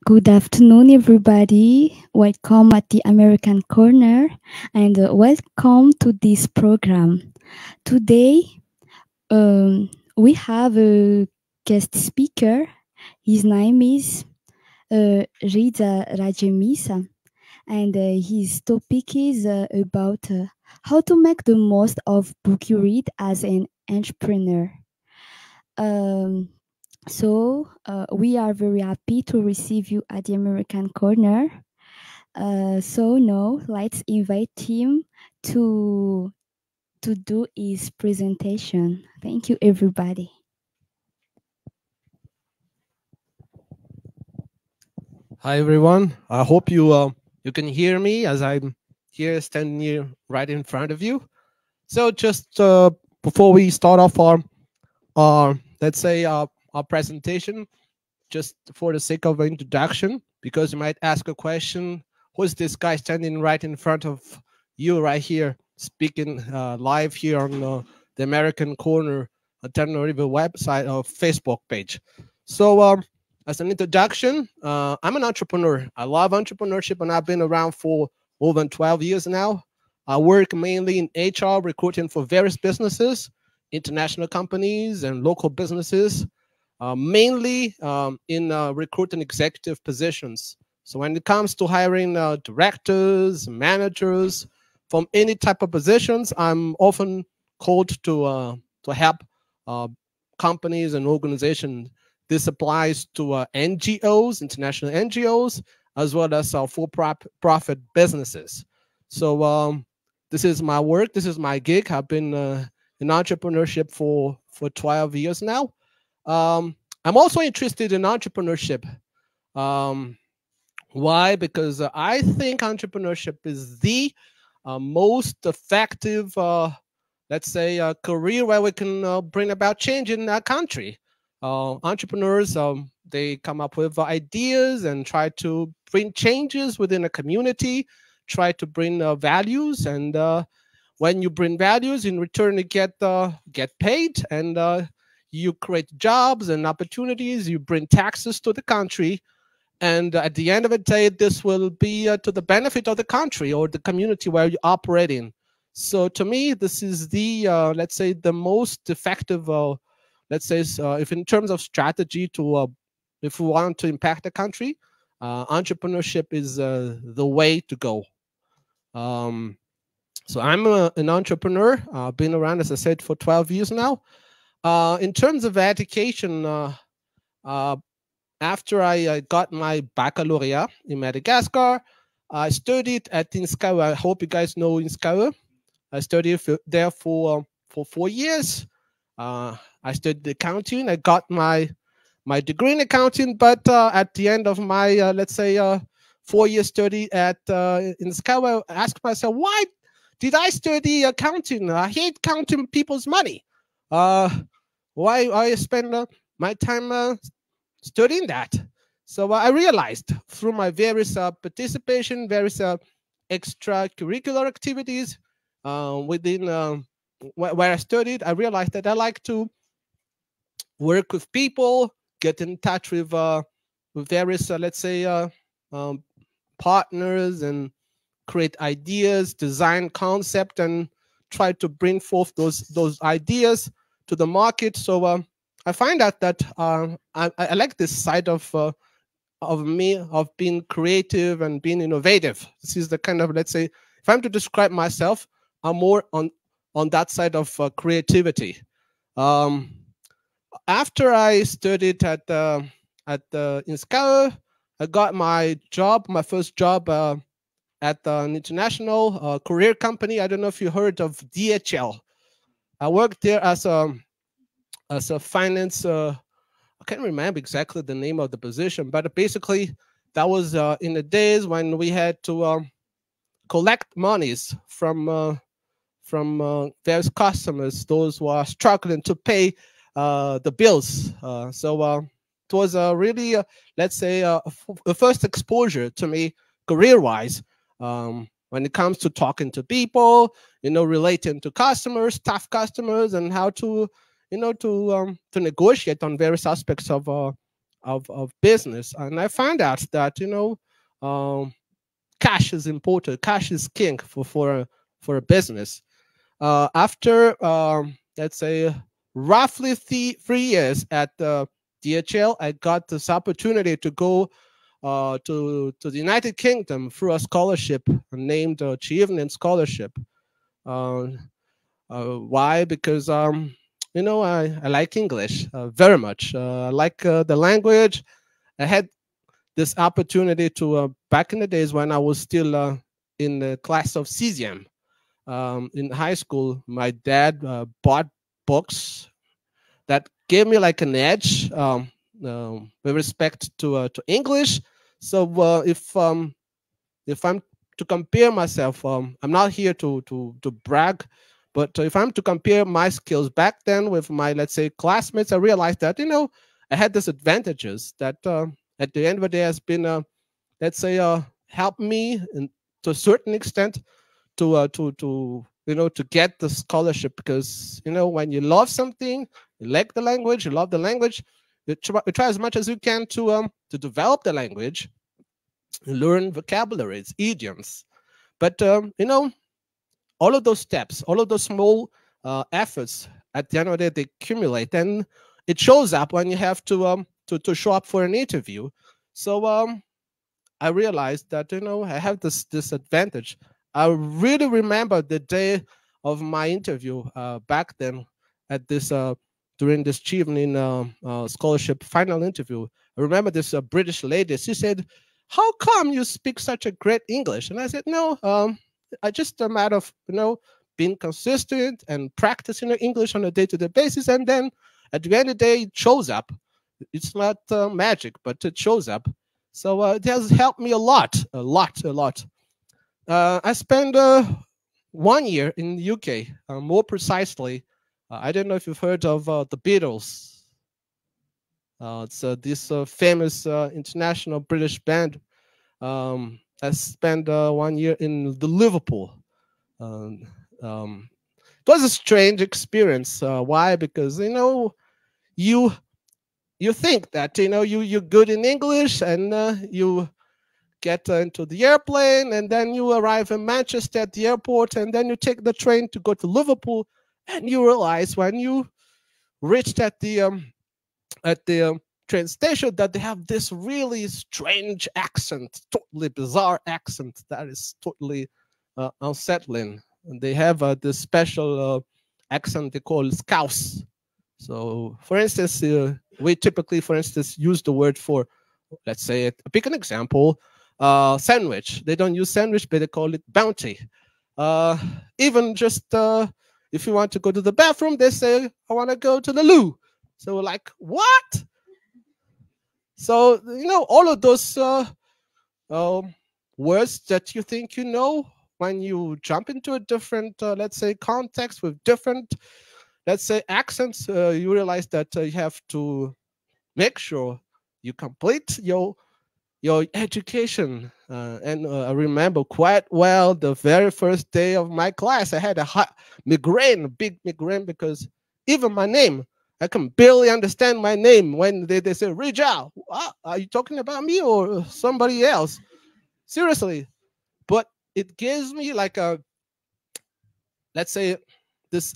Good afternoon, everybody. Welcome at the American Corner and welcome to this program. Today, we have a guest speaker. His name is Rajemisa, and his topic is about how to make the most of book you read as an entrepreneur. Um, we are very happy to receive you at the American Corner. So now let's invite him to do his presentation. Thank you, everybody. Hi everyone. I hope you can hear me as I'm here standing here right in front of you. So just before we start off our let's say our presentation, just for the sake of introduction, because you might ask a question: who's this guy standing right in front of you right here, speaking live here on the American Corner Antananarivo website or Facebook page? So as an introduction, I'm an entrepreneur. I love entrepreneurship, and I've been around for more than 12 years now. I work mainly in HR recruiting for various businesses, international companies, and local businesses, mainly in recruiting executive positions. So when it comes to hiring directors, managers from any type of positions, I'm often called to help uh, companies and organizations. This applies to NGOs, international NGOs, as well as for-profit businesses. So this is my work. This is my gig. I've been in entrepreneurship for 12 years now. I'm also interested in entrepreneurship. Um, why? Because I think entrepreneurship is the most effective, let's say, career where we can bring about change in our country. Entrepreneurs, they come up with ideas and try to bring changes within a community, try to bring values, and when you bring values, in return you get paid, and you create jobs and opportunities. You bring taxes to the country, and at the end of the day, this will be to the benefit of the country or the community where you operate in. So to me, this is the let's say the most effective. Let's say if in terms of strategy to if we want to impact the country, entrepreneurship is the way to go. Um, so I'm an entrepreneur. I've been around, as I said, for 12 years now. In terms of education, uh, after I got my baccalaureate in Madagascar, I studied at 𝒔𝒂𝒌. I hope you guys know 𝒔𝒂𝒂. I studied there for 4 years. I studied accounting. I got my degree in accounting, but at the end of my let's say 4 year study at in 𝒔𝒂𝒂, I asked myself, why did I study accounting? I hate counting people's money. Uh, why I spend my time studying that? So I realized through my various participation, various extracurricular activities within where I studied, I realized that I like to work with people, get in touch with various, let's say, um, partners, and create ideas, design concept, and try to bring forth those ideas to the market. So I find out that I like this side of me, of being creative and being innovative. This is the kind of, let's say, if I'm to describe myself, I'm more on that side of creativity. Um, After I studied at in 𝒔𝒂𝒂, I got my job, my first job at an international career company. I don't know if you heard of DHL. I worked there as a finance. I can't remember exactly the name of the position, but basically that was in the days when we had to collect monies from various customers, those who are struggling to pay the bills. So it was a really, let's say, a first exposure to me career-wise, when it comes to talking to people, relating to customers, tough customers, and how to, to negotiate on various aspects of business, and I found out that cash is important. Cash is king for a business. After let's say roughly 3 years at DHL, I got this opportunity to go to the United Kingdom through a scholarship named Achievement Scholarship. Uh, why? Because I like English very much. I like the language. I had this opportunity to back in the days when I was still in the class of CZM in high school. My dad bought books that gave me like an edge with respect to English. So if I'm to compare myself, I'm not here to brag, but if I'm to compare my skills back then with my, let's say, classmates, I realized that I had these advantages that at the end of the day has been let's say helped me to a certain extent to get the scholarship, because when you love something, you like the language, you love the language, you try as much as you can to develop the language, learn vocabularies, idioms. But all of those steps, all of those small efforts, at the end of the day, they accumulate, and it shows up when you have to show up for an interview. So I realized that I have this advantage. I really remember the day of my interview back then at this during this Chevening scholarship final interview. I remember this British lady. She said, "How come you speak such a great English?" And I said, "No, I just a matter of being consistent and practicing English on a day-to-day basis, and then at the end of the day, it shows up. It's not magic, but it shows up." So it has helped me a lot, a lot, a lot. I spent 1 year in the UK, more precisely. I don't know if you've heard of the Beatles. It's this famous international British band. I spent 1 year in the Liverpool. Um, it was a strange experience. Why? Because you you think that you're good in English, and you get into the airplane, and then you arrive in Manchester at the airport, and then you take the train to go to Liverpool, and you realize when you reached at the train station that they have this really strange accent, totally bizarre accent that is totally unsettling. And they have this special accent they call scouse. So, for instance, we typically, for instance, use the word for, let's say, pick an example, sandwich. They don't use sandwich, but they call it bounty. Even just if you want to go to the bathroom, they say, "I want to go to the loo." So we're like, what? So, all of those words that you think when you jump into a different, let's say, context with different, let's say, accents, you realize that you have to make sure you complete your education. And I remember quite well the very first day of my class. I had a migraine, a big migraine, because even my name, I can barely understand my name when they say, "Rija, are you talking about me or somebody else?" Seriously. But it gives me like let's say, this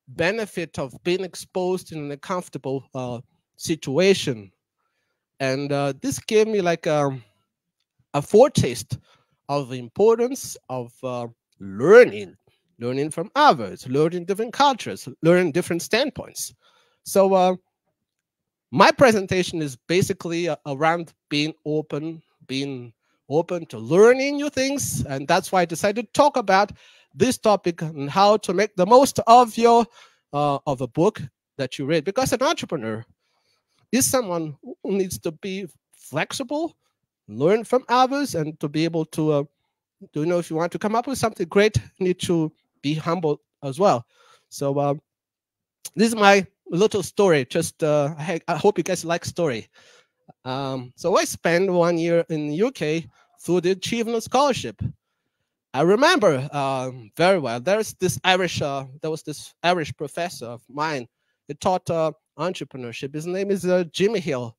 benefit of being exposed in a comfortable situation. And this gave me like a foretaste of the importance of learning from others, learning different cultures, learning different standpoints. So my presentation is basically around being open to learning new things, and that's why I decided to talk about this topic and how to make the most of your of a book that you read. Because an entrepreneur is someone who needs to be flexible, learn from others, and to be able to if you want to come up with something great, you need to be humble as well. So this is my little story. Just I hope you guys like story. So I spent 1 year in the UK through the Achievement Scholarship. I remember very well. There was this Irish professor of mine. He taught entrepreneurship. His name is Jimmy Hill.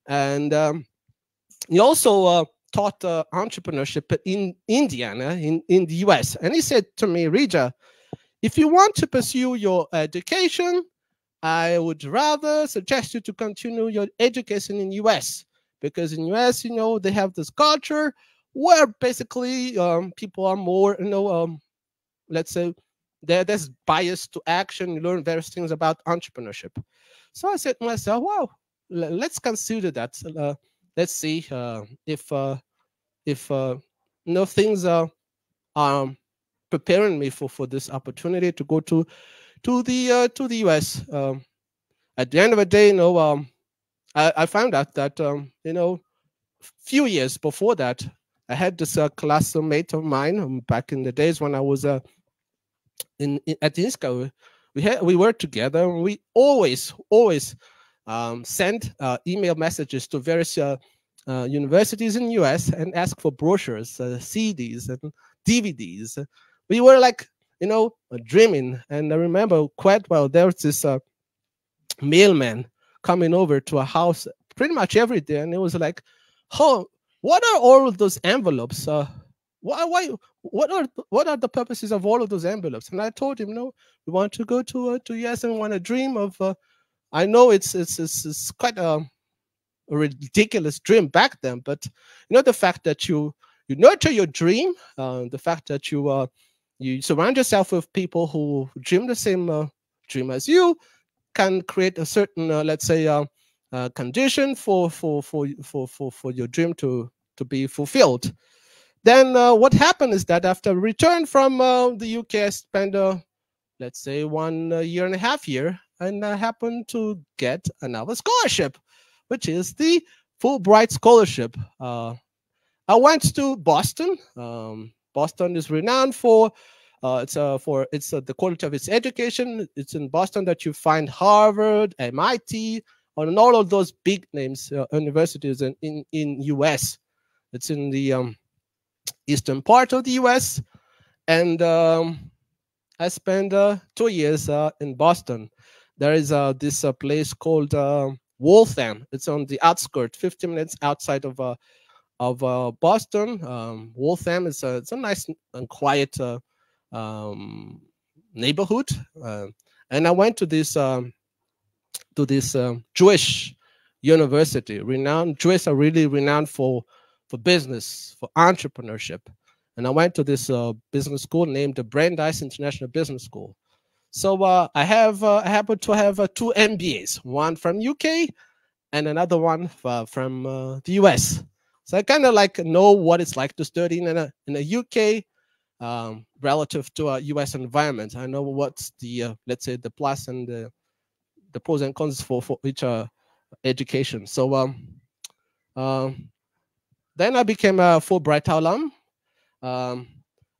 And he also taught entrepreneurship in Indiana, in the US. And he said to me, Rija, if you want to pursue your education, I would rather suggest you to continue your education in US, because in US, they have this culture where basically people are more, let's say, there's bias to action. You learn various things about entrepreneurship. So I said to myself, wow, let's consider that. Let's see if things are um, preparing me for this opportunity to go to the US. At the end of the day, I found out that few years before that, I had this classmate of mine back in the days when I was at the INSCA. We were together, and we always send email messages to various universities in US and ask for brochures, CDs, and DVDs. We were like, dreaming. And I remember quite well, there was this mailman coming over to a house pretty much every day, and it was like, "Oh, what are all of those envelopes? Why? What are the purposes of all of those envelopes?" And I told him, "No, we want to go to US and want to dream of." I know it's quite a ridiculous dream back then, but the fact that you nurture your dream, the fact that you surround yourself with people who dream the same dream as you, can create a certain, let's say, condition for your dream to be fulfilled. Then what happened is that after return from the UK, I spent, let's say, 1.5 years, and I happened to get another scholarship, which is the Fulbright Scholarship. I went to Boston. Boston is renowned for the quality of its education. It's in Boston that you find Harvard, MIT, and all of those big names universities in US. It's in the eastern part of the US, and I spent 2 years in Boston. There is this place called Waltham. It's on the outskirts, 50 minutes outside of Boston. Waltham is it's a nice and quiet neighborhood, and I went to this Jewish university. Jews are really renowned for business, for entrepreneurship. And I went to this business school named the Brandeis International Business School. So I happen to have 2 MBAs, one from UK and another one from the US. So I kind of like know what it's like to study in a UK relative to a US environment. I know what's the let's say the plus and the pros and cons for each education. So then I became a Fulbright alum.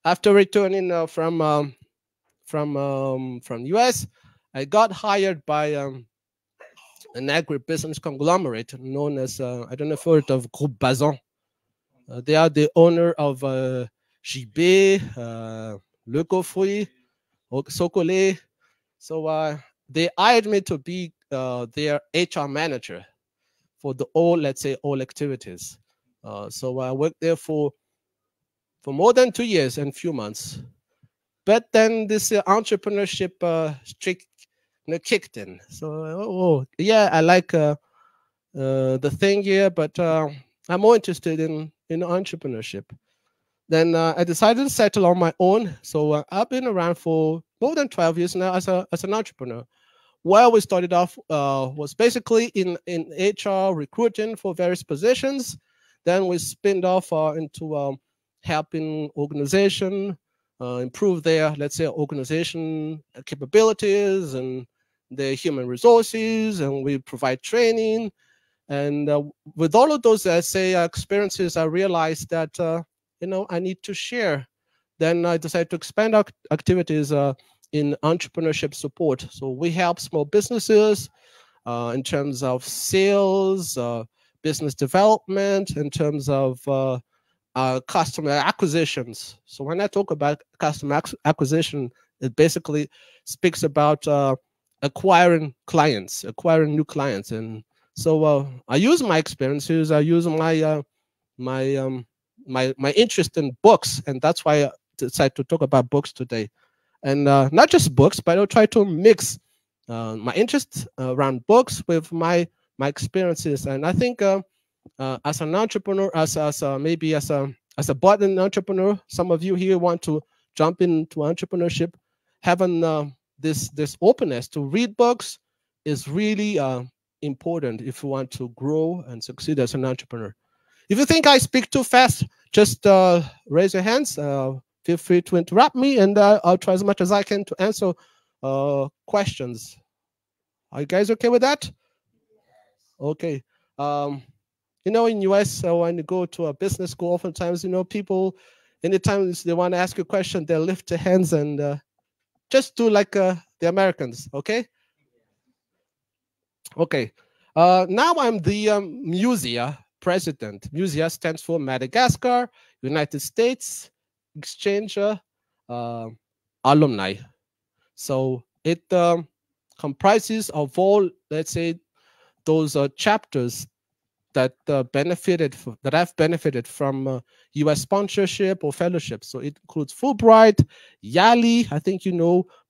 After returning from US, I got hired by an agribusiness conglomerate known as I don't know if you heard of Groupe Bazin. They are the owner of 𝒏𝒕𝒓, 𝒏𝒂𝒃, 𝒔𝒂𝒃. So they hired me to be their HR manager for let's say all activities. So I worked there for more than 2 years and few months. But then this entrepreneurship streak kicked in. So yeah, I like the thing here, but I'm more interested in entrepreneurship. Then I decided to settle on my own. So I've been around for more than 12 years now as an entrepreneur. Where we started off was basically in HR recruiting for various positions. Then we spinned off into helping organization improve their, let's say, organization capabilities and their human resources, and we provide training. And with all of those, experiences, I realized that I need to share. Then I decided to expand our activities in entrepreneurship support. So we help small businesses in terms of sales, business development, in terms of customer acquisitions. So when I talk about customer acquisition, it basically speaks about acquiring new clients. And So I use my experiences. I use my my interest in books, and that's why I decided to talk about books today. And not just books, but I'll try to mix my interest around books with my experiences. And I think as an entrepreneur, maybe as a budding entrepreneur, some of you here want to jump into entrepreneurship. Having this openness to read books is really important if you want to grow and succeed as an entrepreneur. If you think I speak too fast, just raise your hands. Feel free to interrupt me, and I'll try as much as I can to answer questions. Are you guys okay with that? Okay. Um, in US, when you go to a business school, oftentimes, people, anytime they want to ask you a question, they'll lift their hands and just do like the Americans, okay? Okay. Now I'm the MUSEA president. MUSEA stands for Madagascar, United States Exchange Alumni. So it comprises of all, let's say, those chapters that that have benefited from U.S. sponsorship or fellowship. So it includes Fulbright, Yali. I think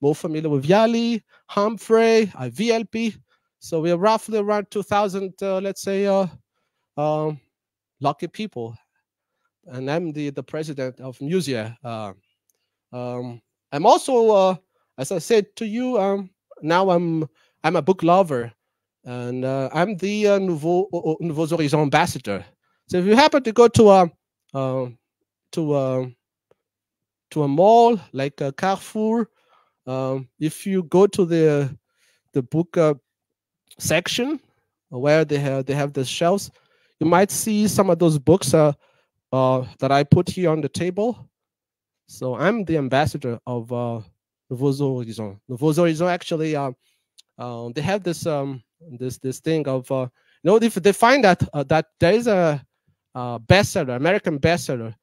more familiar with Yali, Humphrey, VLP. So we're roughly around 2,000, let's say, um, lucky people. And I'm the president of MUSEA. I'm also, as I said to you, now I'm a book lover, and I'm the Nouveaux Horizons Ambassador. So if you happen to go uh, to a to a mall like Carrefour, if you go to the book section where they have the shelves, you might see some of those books that I put here on the table. So I'm the ambassador of Nouveaux Horizons. Nouveaux Horizons actually, they have this thing of if they find that there is a bestseller, American bestseller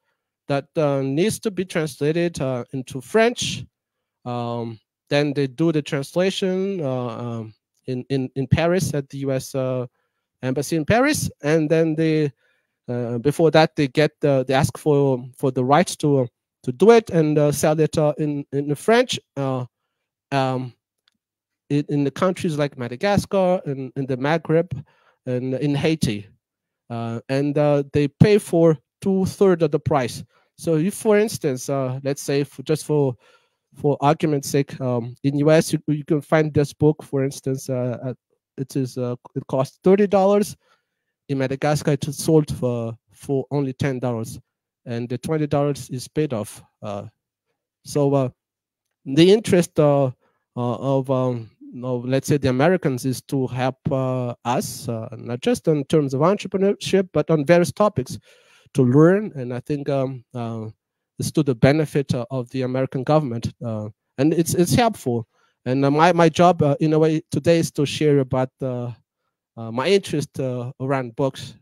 that needs to be translated into French, then they do the translation in Paris at the U.S. Embassy in Paris, and then they before that they ask for the rights to do it and sell it in French in the countries like Madagascar and in the Maghreb and in Haiti, and they pay for 2/3 of the price. So if, for instance, let's say for argument's sake, in US you can find this book, for instance, it costs $30. In Madagascar, it is sold for only $10, and the $20 is paid off. So the interest of let's say the Americans is to help us, not just in terms of entrepreneurship, but on various topics to learn. And I think it's to the benefit of the American government, and it's helpful. And my job, in a way, today is to share about my interest around books,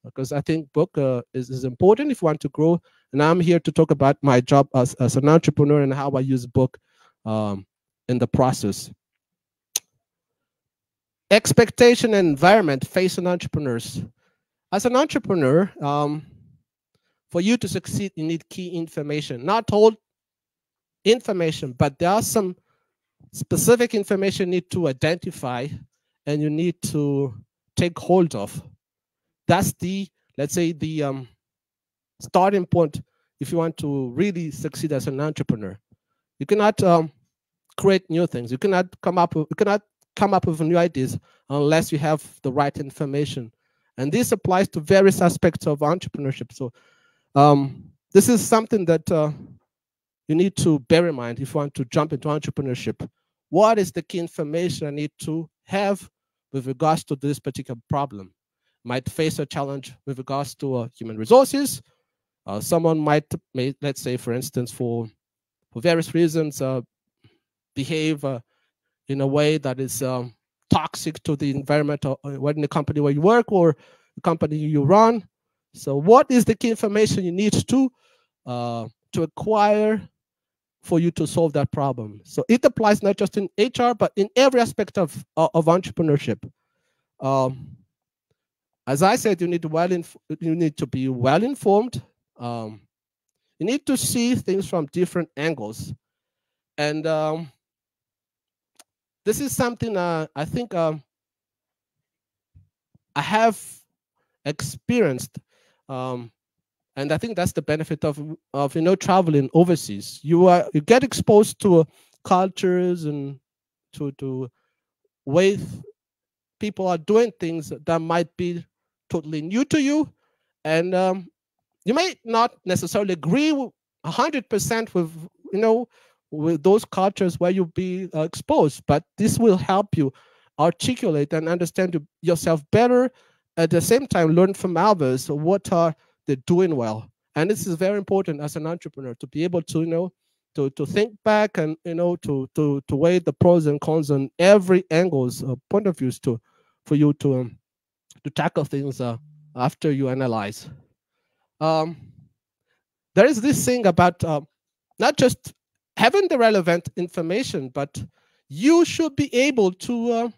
because I think book is important if you want to grow. And I'm here to talk about my job as an entrepreneur and how I use book in the process. Expectation and environment facing entrepreneurs. As an entrepreneur, for you to succeed, you need key information. Not all information, but there are some specific information you need to identify and you need to take hold of. That's let's say, the starting point if you want to really succeed as an entrepreneur. You cannot create new things. You cannot come up with new ideas unless you have the right information. And this applies to various aspects of entrepreneurship. So this is something that you need to bear in mind if you want to jump into entrepreneurship. What is the key information I need to have with regards to this particular problem? Might face a challenge with regards to human resources. Someone may, let's say, for instance, for various reasons, behave in a way that is toxic to the environment, whether in the company where you work or the company you run. So what is the key information you need to acquire for you to solve that problem? So it applies not just in HR, but in every aspect of entrepreneurship. As I said, you need to be well informed. You need to see things from different angles, and this is something I think I have experienced, um, and I think that's the benefit of traveling overseas. You get exposed to cultures and to ways people are doing things that might be totally new to you, and you may not necessarily agree 100% with with those cultures where you'll be exposed, but this will help you articulate and understand yourself better. At the same time, learn from others what are they doing well, and this is very important as an entrepreneur to be able to to think back and to weigh the pros and cons on every angles point of views for you to tackle things after you analyze. Um, there is this thing about not just having the relevant information, but you should be able to,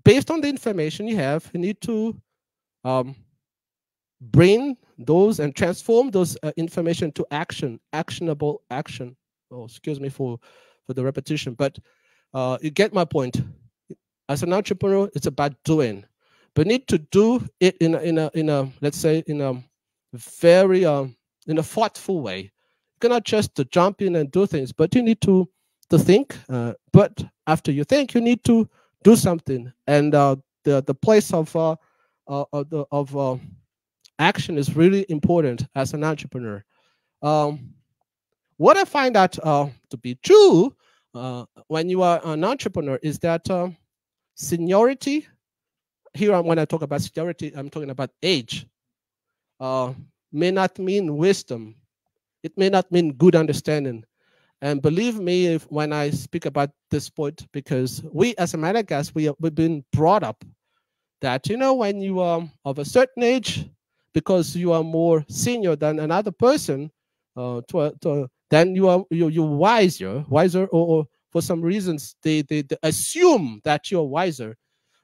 based on the information you have, you need to bring those and transform those information to actionable action. Oh, excuse me for the repetition, but you get my point. As an entrepreneur, it's about doing, but need to do it in a let's say in a very in a thoughtful way. You cannot just to jump in and do things, but you need to think. But after you think, you need to do something, and the place of action is really important as an entrepreneur. Um, what I find out to be true when you are an entrepreneur is that seniority. Here, when I talk about seniority, I'm talking about age. May not mean wisdom. It may not mean good understanding. And believe me, when I speak about this point, because we as a Madagascar, we've been brought up that when you are of a certain age, because you are more senior than another person, then you're wiser, or for some reasons they assume that you're wiser.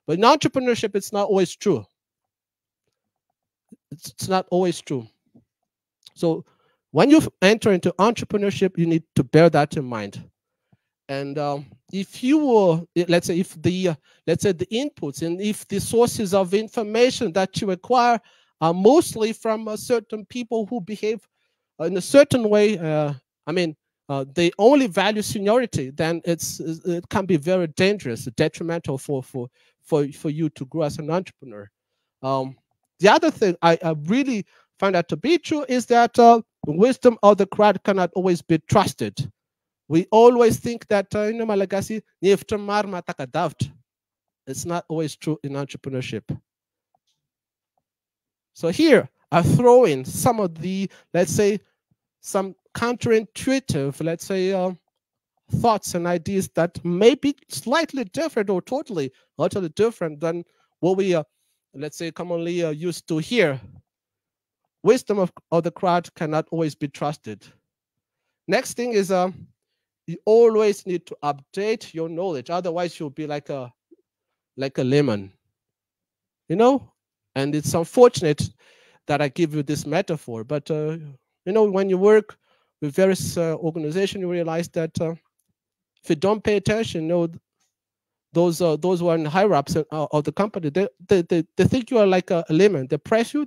But in entrepreneurship, it's not always true. It's not always true. So when you enter into entrepreneurship, you need to bear that in mind. And if you were, let's say, if the let's say the inputs and if the sources of information that you acquire are mostly from certain people who behave in a certain way, they only value seniority, then it can be very dangerous, detrimental for you to grow as an entrepreneur. The other thing I really find that to be true is that wisdom of the crowd cannot always be trusted. We always think that Malagasy, it's not always true in entrepreneurship. So here I throw in some of the, let's say, some counterintuitive, let's say, thoughts and ideas that may be slightly different or totally different than what we, let's say, commonly used to hear. Wisdom of the crowd cannot always be trusted. Next thing is you always need to update your knowledge. Otherwise, you'll be like a lemon, And it's unfortunate that I give you this metaphor, but when you work with various organizations, you realize that if you don't pay attention, those who are in higher ups of the company, they think you are like a lemon. They press you,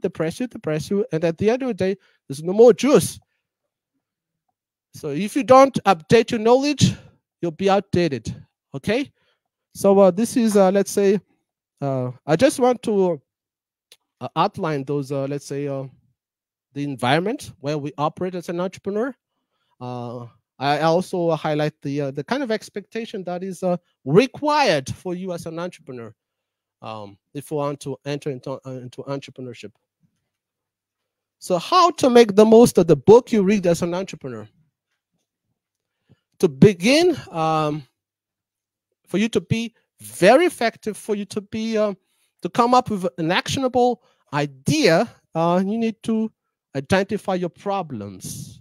and at the end of the day, there's no more juice. So if you don't update your knowledge, you'll be outdated. Okay. So this is let's say I just want to outline those let's say the environment where we operate as an entrepreneur. I also highlight the kind of expectation that is required for you as an entrepreneur if you want to enter into entrepreneurship. So how to make the most of the book you read as an entrepreneur? To begin, for you to be very effective, for you to be to come up with an actionable idea, you need to identify your problems.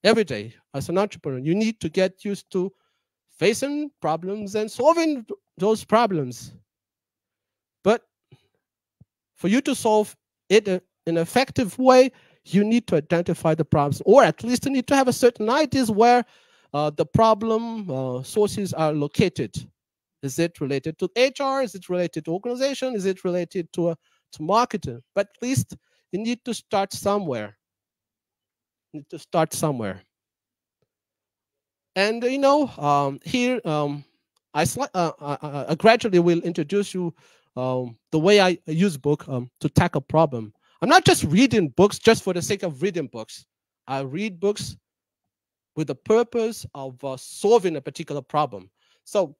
Every day, as an entrepreneur, you need to get used to facing problems and solving those problems. But for you to solve it in an effective way, you need to identify the problems, or at least you need to have a certain ideas where the problem sources are located. Is it related to HR? Is it related to organization? Is it related to marketing? But at least you need to start somewhere. You need to start somewhere. And here I gradually will introduce you the way I use book to tackle problem. I'm not just reading books just for the sake of reading books. I read books with the purpose of solving a particular problem. So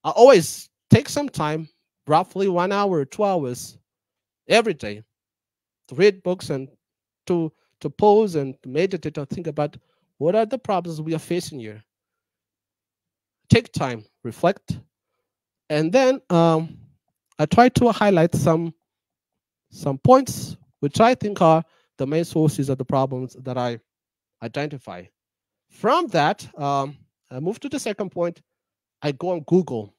I always take some time, roughly 1 hour, 2 hours every day, to read books and to pause and meditate and think about what are the problems we are facing here. Take time, reflect, and then I try to highlight some points which I think are the main sources of the problems that I identify. From that, I move to the second point. I go on Google,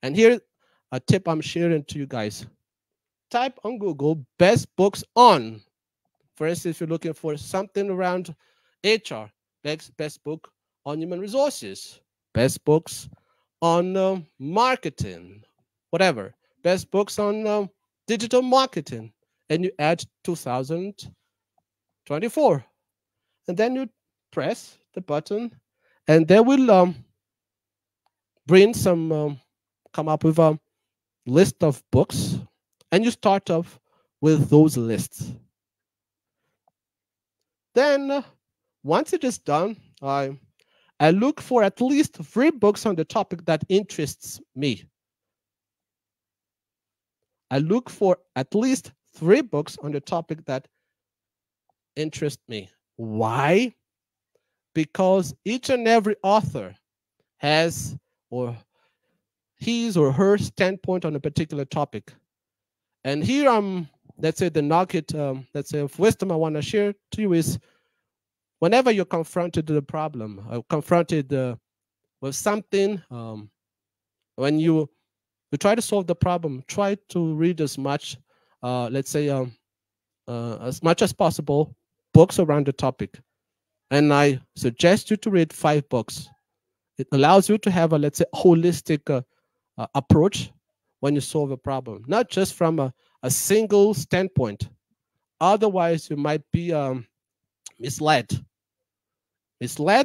and here a tip I'm sharing to you guys. Type on Google best books on. For instance, if you're looking for something around HR, best book on human resources, best books on marketing, whatever, best books on digital marketing, and you add 2024, and then you press the button, and they will bring some, come up with a list of books, and you start off with those lists. Then once it is done, I look for at least 3 books on the topic that interests me. I look for at least 3 books on the topic that interest me. Why? Because each and every author has or his or her standpoint on a particular topic. And here let's say the nugget, let's say of wisdom I want to share to you is, whenever you're confronted with a problem, or confronted with something, when you try to solve the problem, try to read as much, let's say, as much as possible, books around the topic. And I suggest you to read 5 books. It allows you to have a, let's say, holistic approach when you solve a problem, not just from a single standpoint. Otherwise, you might be misled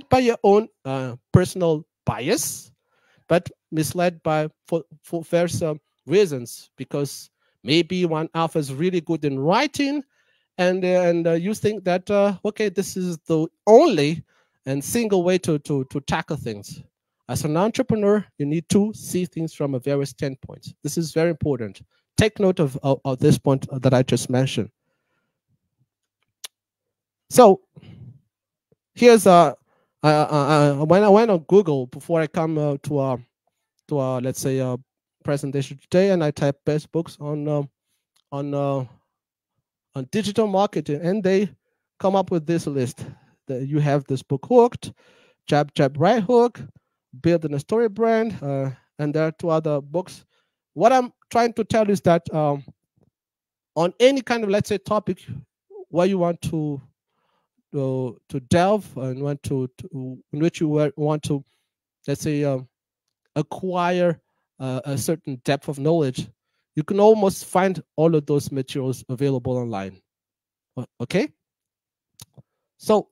by your own personal bias, but misled by for various reasons, because maybe one author is really good in writing, and you think that okay, this is the only and single way to tackle things. As an entrepreneur, you need to see things from a various standpoints. This is very important. Take note of this point that I just mentioned. So here's when I went on Google before I come to let's say a presentation today, and I type best books on digital marketing, and they come up with this list. You have this book Hooked, Jab Jab Right Hook, Building a Story Brand, and there are 2 other books. What I'm trying to tell you is that on any kind of, let's say, topic where you want to delve and want in which you want to, let's say, acquire a certain depth of knowledge, you can almost find all of those materials available online. Okay? So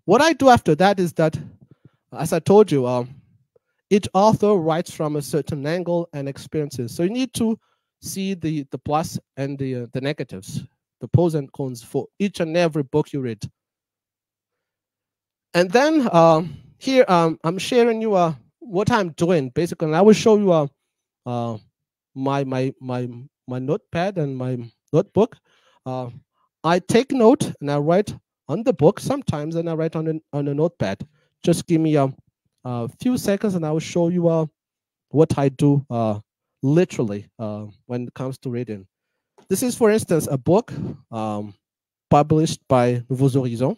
what I do after that is that, as I told you, each author writes from a certain angle and experiences. So you need to see the plus and the negatives, the pros and cons for each and every book you read. And then here I'm sharing you what I'm doing basically, and I will show you my notepad and my notebook. I take note and I write on the book sometimes, and I write on a notepad. Just give me a few seconds, and I will show you what I do literally when it comes to reading. This is, for instance, a book published by Nouveaux Horizons.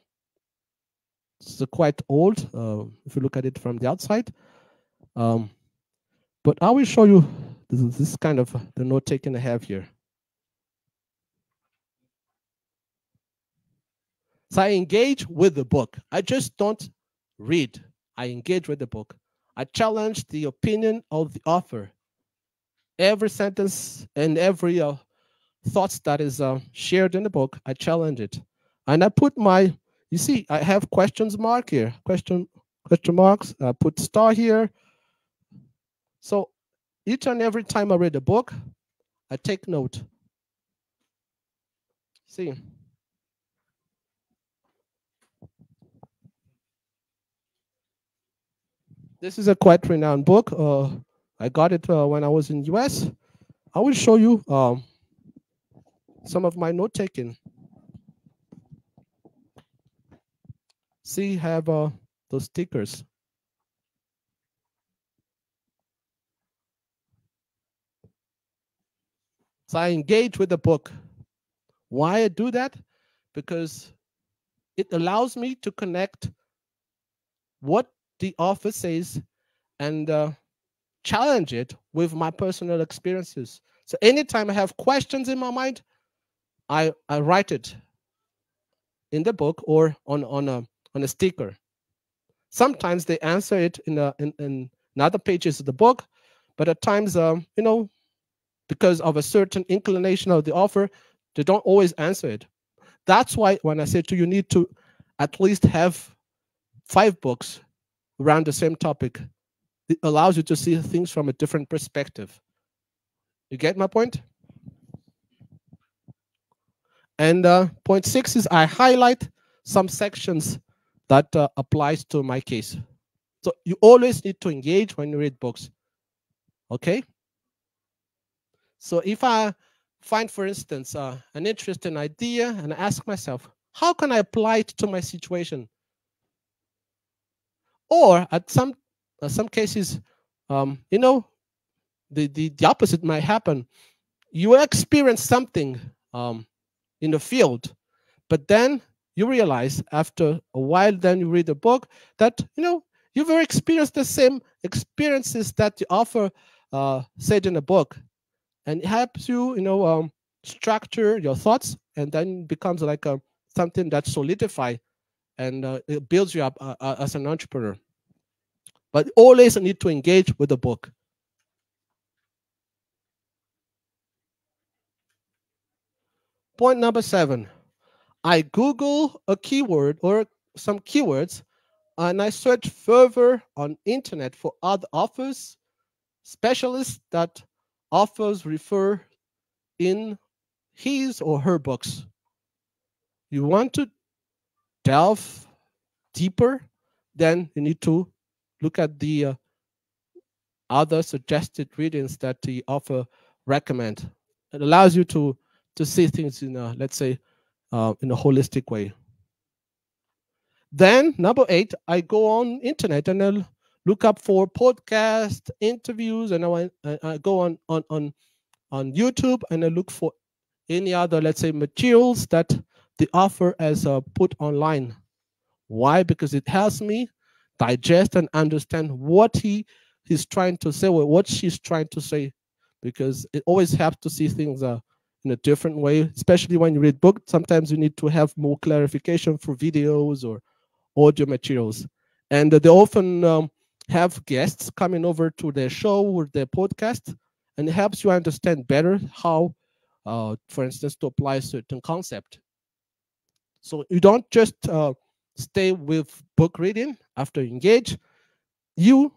It's quite old if you look at it from the outside. But I will show you this kind of the note taking I have here. So I engage with the book. I just don't read. I engage with the book. I challenge the opinion of the author. Every sentence and every thoughts that is shared in the book, I challenge it. And I put my, you see, I have questions mark here, question marks. I put star here. So each and every time I read a book, I take note. See, this is a quite renowned book. I got it when I was in US. I will show you some of my note taking. See, have those stickers. So I engage with the book. Why I do that? Because it allows me to connect what the author says and challenge it with my personal experiences. So anytime I have questions in my mind, I write it in the book or on a sticker. Sometimes they answer it in other pages of the book, but at times, because of a certain inclination of the author, they don't always answer it. That's why when I say to you need to at least have 5 books around the same topic, it allows you to see things from a different perspective. You get my point? And point 6 is I highlight some sections that applies to my case. So you always need to engage when you read books. Okay? So if I find, for instance, an interesting idea and I ask myself, how can I apply it to my situation? Or at some cases, the opposite might happen. You experience something in the field, but then you realize after a while, then you read a book that you've experienced the same experiences that the author said in the book, and it helps you structure your thoughts, and then becomes like something that solidify and it builds you up as an entrepreneur. But always need to engage with the book. Point number 7, I Google a keyword or some keywords, and I search further on internet for other authors, specialists that authors refer in his or her books. You want to delve deeper, then you need to look at the other suggested readings that the author recommend. It allows you to see things in let's say in a holistic way. Then number 8, I go on internet and I'll look up for podcast interviews, and I go on YouTube and I look for any other, let's say, materials that the author has put online. Why? Because it helps me digest and understand what he's trying to say or what she's trying to say, because it always helps to see things in a different way, especially when you read books. Sometimes you need to have more clarification for videos or audio materials, and they often have guests coming over to their show or their podcast, and it helps you understand better how, for instance, to apply a certain concept. So you don't just stay with book reading after you engage. You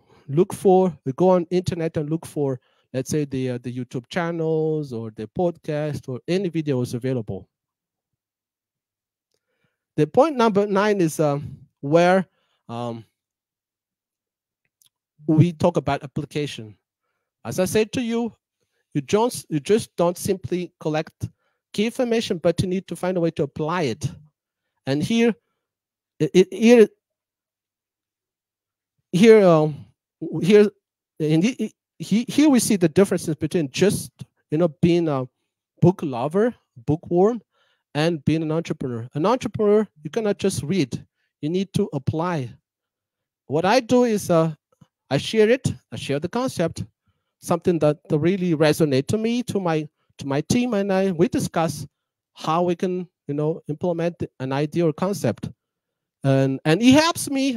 go on internet and look for, let's say, the YouTube channels or the podcast or any videos available. The point number 9 is where we talk about application. As I said to you, you just don't simply collect key information, but you need to find a way to apply it. And here we see the differences between just being a book lover, bookworm, and being an entrepreneur. An entrepreneur, you cannot just read; you need to apply. What I do is I share the concept, something that really resonate to me, to my team, and we discuss how we can implement an idea or concept, and it helps me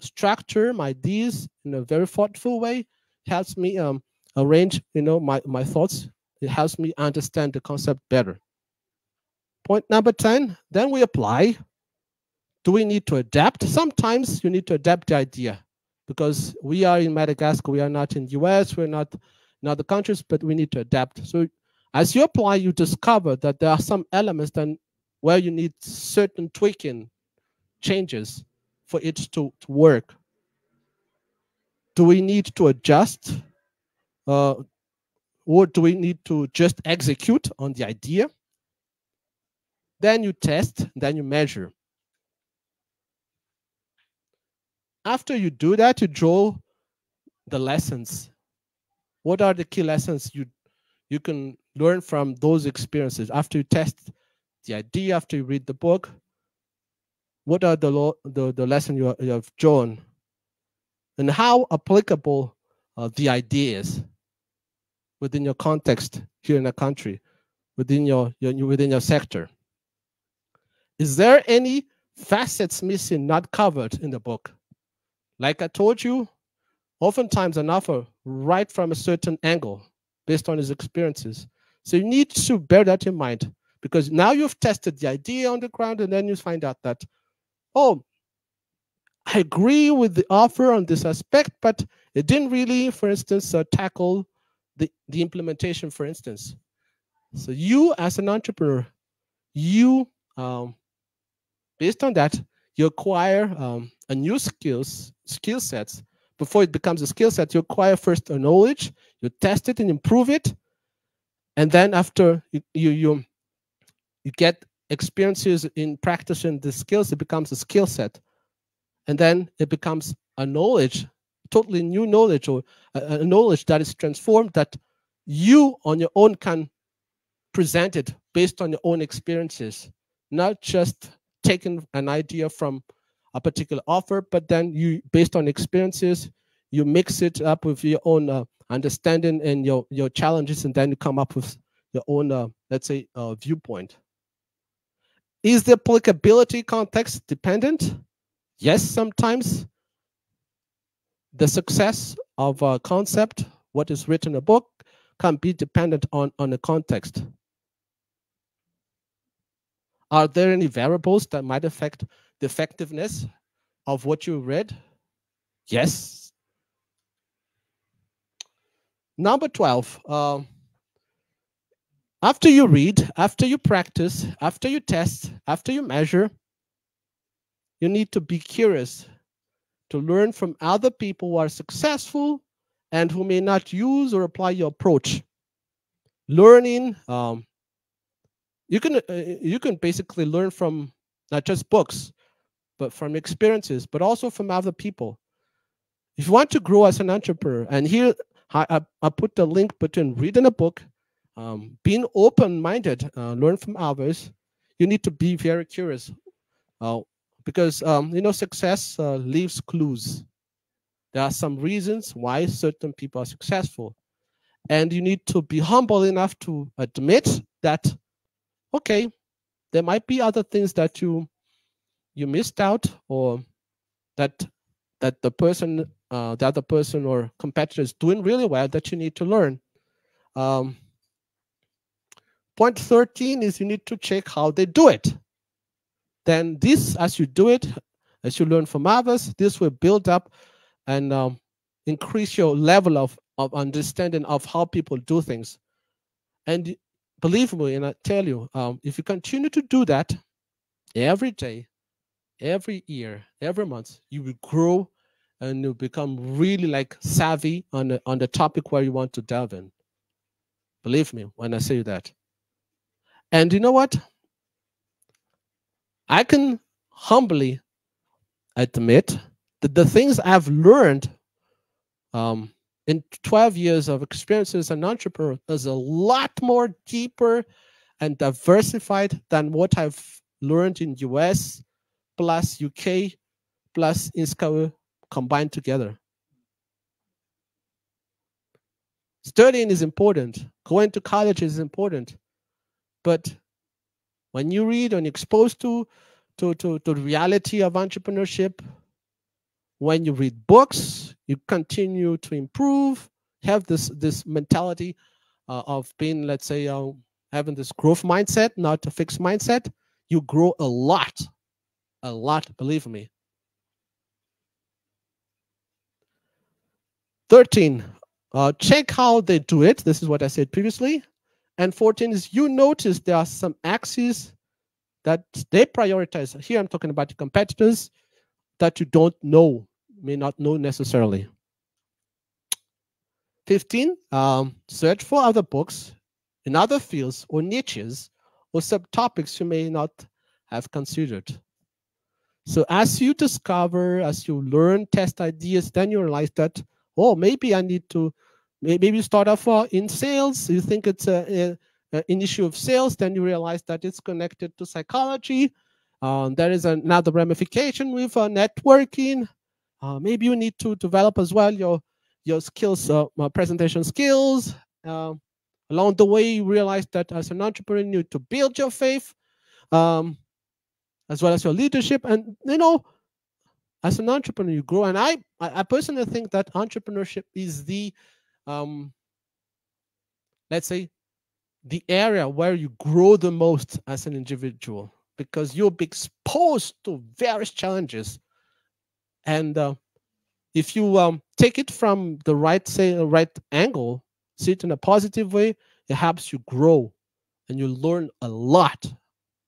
structure my ideas in a very thoughtful way. It helps me arrange my thoughts. It helps me understand the concept better. Point number 10, then we apply. Do we need to adapt? Sometimes you need to adapt the idea, because we are in Madagascar, we are not in the US, we're not in other countries, but we need to adapt. So as you apply, you discover that there are some elements then where you need certain tweaking changes for it to work. Do we need to adjust, or do we need to just execute on the idea? Then you test, then you measure. After you do that, you draw the lessons. What are the key lessons you can learn from those experiences after you test the idea, after you read the book? What are the lesson you have drawn, and how applicable the ideas within your context here in the country, within your sector? Is there any facets missing, not covered in the book? Like I told you, oftentimes an author writes from a certain angle based on his experiences. So you need to bear that in mind, because now you've tested the idea on the ground, and then you find out that, oh, I agree with the author on this aspect, but it didn't really, for instance, tackle the implementation, for instance. So you, as an entrepreneur, you based on that, you acquire a new skill sets. Before it becomes a skill set, you acquire first a knowledge, you test it and improve it, and then after you get experiences in practicing the skills, it becomes a skill set, and then it becomes a knowledge, totally new knowledge, or a knowledge that is transformed, that you on your own can present it based on your own experiences, not just taking an idea from a particular author, but then you, based on experiences, you mix it up with your own understanding and your challenges, and then you come up with your own, let's say, viewpoint. Is the applicability context dependent? Yes, sometimes. The success of a concept, what is written in a book, can be dependent on the context. Are there any variables that might affect the effectiveness of what you read? Yes. Number 12, after you read, after you practice, after you test, after you measure, you need to be curious to learn from other people who are successful and who may not use or apply your approach. Learning, you can basically learn from not just books, but from experiences, but also from other people. If you want to grow as an entrepreneur, and here I put the link between reading a book, being open-minded, learn from others, you need to be very curious, because success leaves clues. There are some reasons why certain people are successful, and you need to be humble enough to admit that, okay, there might be other things that you missed out, or that the other person or competitor is doing really well, that you need to learn. Point 13 is you need to check how they do it. Then this, as you do it, as you learn from others, this will build up and increase your level of understanding of how people do things. And believe me, and I tell you, if you continue to do that every day, every year, every month, you will grow and you become really like savvy on the topic where you want to delve in. Believe me when I say that. And you know what? I can humbly admit that the things I've learned in 12 years of experience as an entrepreneur is a lot more deeper and diversified than what I've learned in US plus UK plus 𝒔𝒂𝒅 combined together. Studying is important. Going to college is important. But when you read and exposed to the reality of entrepreneurship, when you read books, you continue to improve, have this mentality of being, let's say, having this growth mindset, not a fixed mindset. You grow a lot, believe me. 13, check how they do it. This is what I said previously. And 14 is you notice there are some axes that they prioritize. Here I'm talking about the competitors that you don't know, may not know necessarily. 15, search for other books in other fields or niches or subtopics you may not have considered. So as you discover, as you learn, test ideas, then you realize that, oh, maybe I need to, maybe you start off in sales. You think it's an issue of sales, then you realize that it's connected to psychology. There is another ramification with networking. Maybe you need to develop as well your skills, presentation skills. Along the way, you realize that as an entrepreneur, you need to build your faith, as well as your leadership. And, as an entrepreneur, you grow. And I personally think that entrepreneurship is the, let's say, the area where you grow the most as an individual, because you'll be exposed to various challenges. And if you take it from the right angle, see it in a positive way, it helps you grow and you learn a lot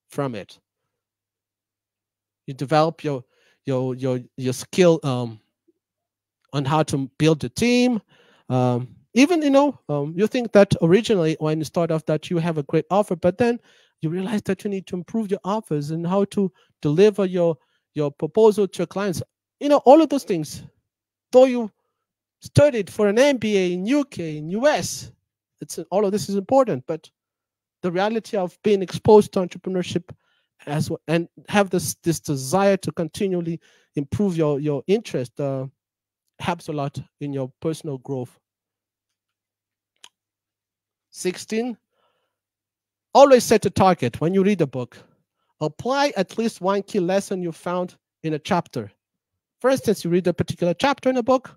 from it. You develop your skill on how to build a team. Even you think that originally when you start off that you have a great offer, but then you realize that you need to improve your offers and how to deliver your proposal to your clients. All of those things. Though you studied for an MBA in UK, in US, all of this is important. But the reality of being exposed to entrepreneurship and have this desire to continually improve your interest helps a lot in your personal growth. 16, always set a target when you read a book. Apply at least one key lesson you found in a chapter. For instance, you read a particular chapter in a book,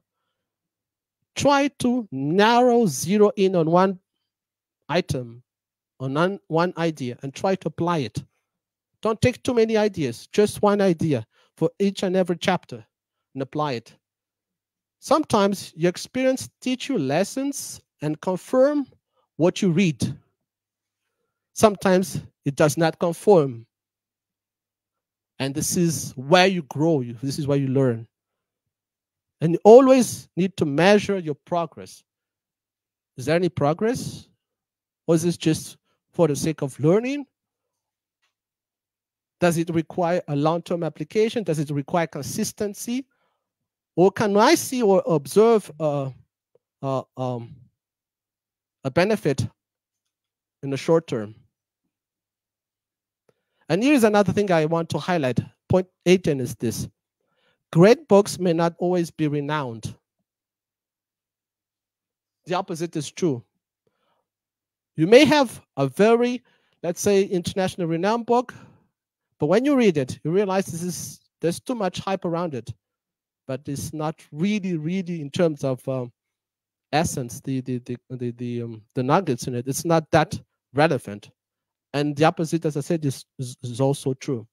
try to zero in on one item, on one idea, and try to apply it. Don't take too many ideas, just one idea for each and every chapter and apply it. Sometimes your experience teach you lessons and confirm what you read. Sometimes it does not conform. And this is where you grow. This is where you learn. And you always need to measure your progress. Is there any progress? Or is this just for the sake of learning? Does it require a long-term application? Does it require consistency? Or can I see or observe a benefit in the short term? And here's another thing I want to highlight. Point 18 is this. Great books may not always be renowned. The opposite is true. You may have a very, let's say, international renowned book, but when you read it, you realize there's too much hype around it, but it's not really in terms of essence, the nuggets in it. It's not that relevant. And the opposite, as I said, is also true.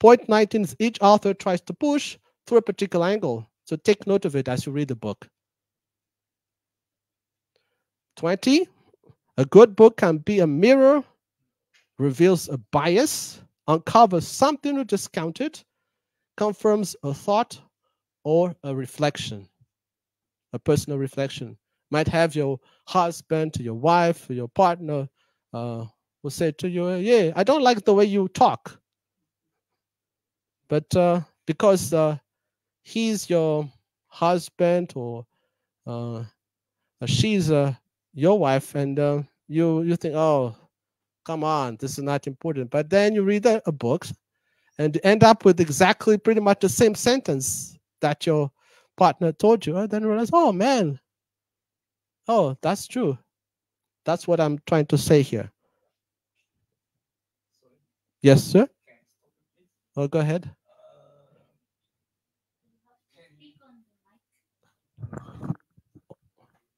Point 19 is each author tries to push through a particular angle. So take note of it as you read the book. 20, a good book can be a mirror, reveals a bias, uncovers something you discounted, confirms a thought or a reflection, a personal reflection. Might have your husband, your wife, your partner will say to you, yeah, I don't like the way you talk. But because he's your husband or she's your wife, and you think, oh, come on, this is not important. But then you read a book and end up with exactly pretty much the same sentence that your partner told you, and then realize, oh man, Oh, that's true. That's what I'm trying to say here. Yes, sir. Oh, go ahead.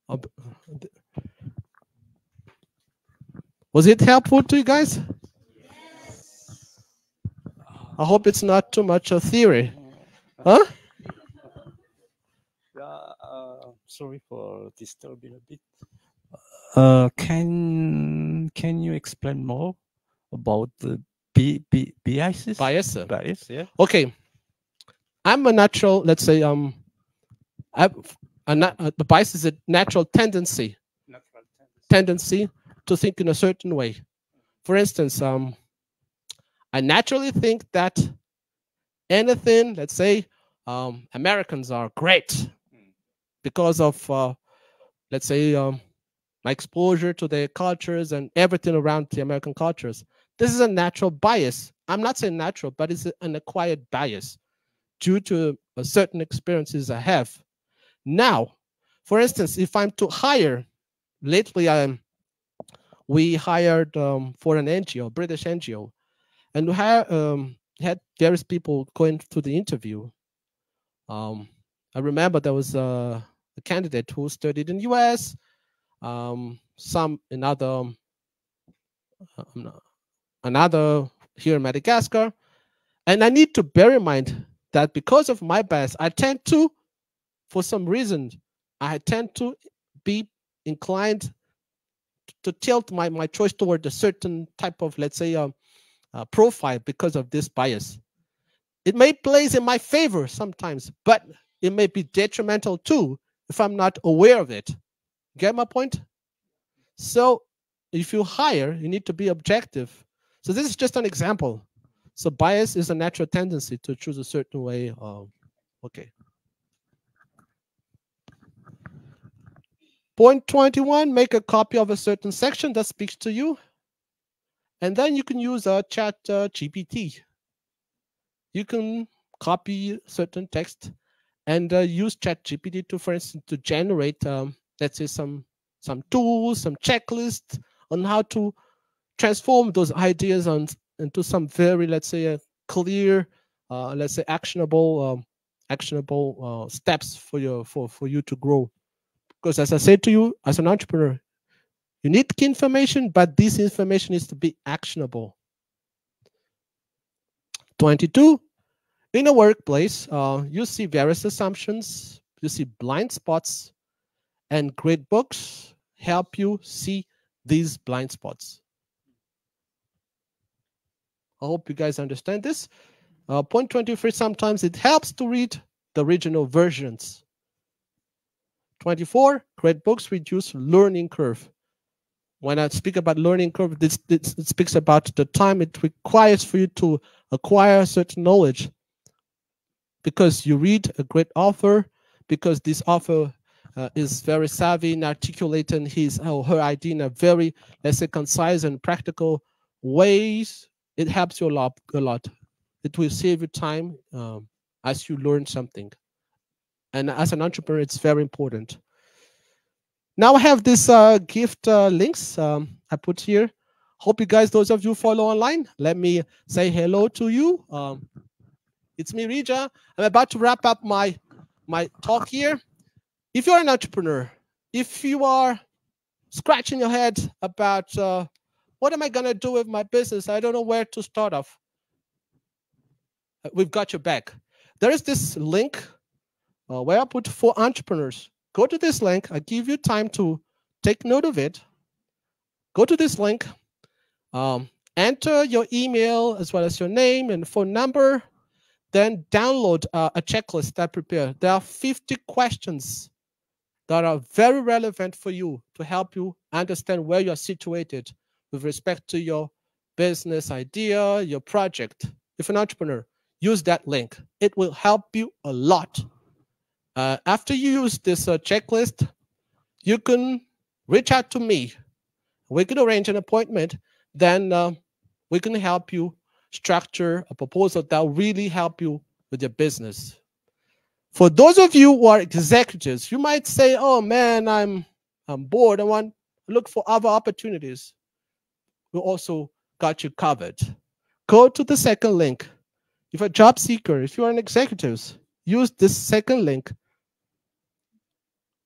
Oh, was it helpful to you guys? I hope it's not too much a theory. Huh? Sorry for disturbing a bit. Can you explain more about the biases? Bias. Bias, yeah. Okay. I'm a natural, let's say, the bias is a natural tendency to think in a certain way. For instance, I naturally think that anything, let's say, Americans are great because of, let's say, my exposure to their cultures and everything around the American cultures. This is a natural bias. I'm not saying natural, but it's an acquired bias due to certain experiences I have. Now, for instance, if I'm to hire, lately we hired for an NGO, British NGO, and we had various people going through the interview. I remember there was a candidate who studied in US, some in another here in Madagascar. And I need to bear in mind that because of my bias, I tend to, for some reason, I tend to be inclined to tilt my choice toward a certain type of, let's say, profile because of this bias. It may plays in my favor sometimes, but it may be detrimental too if I'm not aware of it. Get my point? So if you hire, you need to be objective. So this is just an example. So bias is a natural tendency to choose a certain way. Okay. Point 21, make a copy of a certain section that speaks to you. And then you can use a 𝒏𝒕. You can copy certain text and use 𝒏𝒕 to, for instance, to generate, let's say, some tools, some checklists on how to transform those ideas into some very, let's say, clear, let's say, actionable steps for you to grow. Because as I said to you, as an entrepreneur, you need key information, but this information is to be actionable. 22, in a workplace, you see various assumptions, you see blind spots, and great books help you see these blind spots. I hope you guys understand this. Point 23, sometimes it helps to read the original versions. 24, great books reduce learning curve. When I speak about learning curve, it speaks about the time it requires for you to acquire certain knowledge. Because you read a great author, because this author is very savvy in articulating his or her idea in a very, let's say, concise and practical ways, it helps you a lot. It will save you time as you learn something. And as an entrepreneur, it's very important. Now I have this gift links I put here. Hope you guys, those of you follow online, let me say hello to you. It's me, Rija. I'm about to wrap up my talk here. If you're an entrepreneur, if you are scratching your head about what am I going to do with my business, I don't know where to start off, we've got your back. There is this link where I put for entrepreneurs. Go to this link. I give you time to take note of it. Go to this link. Enter your email as well as your name and phone number. Then download a checklist that I prepared. There are 50 questions that are very relevant for you to help you understand where you're situated with respect to your business idea, your project. If you're an entrepreneur, use that link. It will help you a lot. After you use this checklist, you can reach out to me. We can arrange an appointment. Then we can help you structure a proposal that will really help you with your business. For those of you who are executives, you might say, oh man, I'm bored and want to look for other opportunities, we also got you covered. Go to the second link. If you're a job seeker, if you're an executive, use this second link.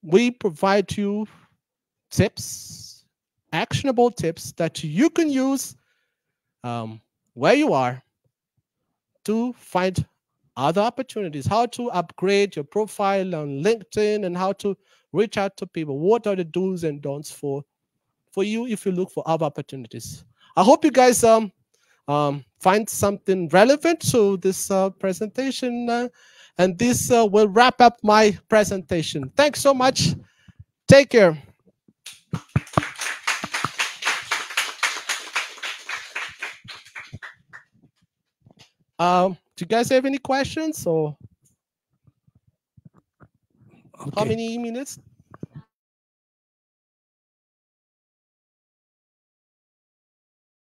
We provide you tips, actionable tips that you can use where you are to find other opportunities, how to upgrade your profile on LinkedIn and how to reach out to people. What are the do's and don'ts for you if you look for other opportunities? I hope you guys find something relevant to this presentation, and this will wrap up my presentation. Thanks so much. Take care. Do you guys have any questions, or how Okay. many minutes